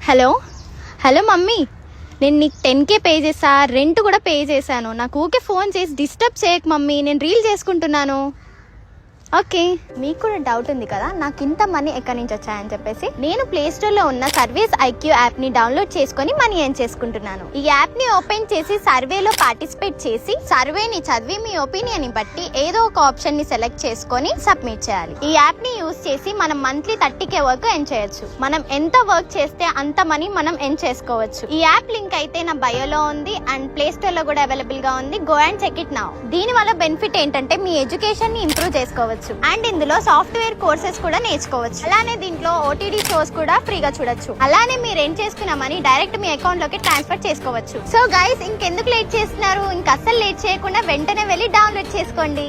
Hello hello mummy, నేను నీకు 10K pay చేసా, రెంట్ కూడా పే చేశాను. నాకు ఊకే ఫోన్ చేసి డిస్టర్బ్ చేయకు మమ్మీ, నేను రీల్ చేసుకుంటున్నాను. ఓకే. మీకు కూడా డౌట్ ఉంది కదా నాకు ఇంత మనీ ఎక్కడి నుంచి వచ్చాయని చెప్పేసి. నేను ప్లే స్టోర్ లో ఉన్న సర్వీస్ IQ యాప్ ని డౌన్లోడ్ చేసుకొని మనీ ఎర్న్ చేసుకుంటున్నాను. ఈ యాప్ ని ఓపెన్ చేసి సర్వేలో పార్టిసిపేట్ చేసి సర్వేని చదివి మీ ఒపీనియన్ ని బట్టి ఏదో ఒక ఆప్షన్ ని సెలెక్ట్ చేసుకొని సబ్మిట్ చేయాలి. ఈ యాప్ ని యూజ్ చేసి మనం మంత్లీ 30K వరకు ఎర్న్ చేయొచ్చు. మనం ఎంత వర్క్ చేస్తే అంత మనీ మనం ఎర్న్ చేసుకోవచ్చు. ఈ యాప్ లింక్ అయితే నా బయోలో ఉంది అండ్ ప్లే స్టోర్ లో కూడా అవైలబుల్ గా ఉంది. Go and check it now. దీని వల్ల బెనిఫిట్ ఏంటంటే మీ ఎడ్యుకేషన్ ని ఇంప్రూవ్ చేసుకోవచ్చు అండ్ ఇందులో సాఫ్ట్వేర్ కోర్సెస్ కూడా నేర్చుకోవచ్చు. అలానే దీంట్లో OTT షోస్ కూడా ఫ్రీగా చూడొచ్చు. అలానే మీరు ఎర్న్ చేసుకున్న మనీ డైరెక్ట్ మీ అకౌంట్ లోకి ట్రాన్స్ఫర్ చేసుకోవచ్చు. సో గైస్, ఇంకెందుకు లేట్ చేస్తున్నారు? ఇంక అస్సలు లేట్ చేయకుండా వెంటనే వెళ్ళి డౌన్లోడ్ చేసుకోండి.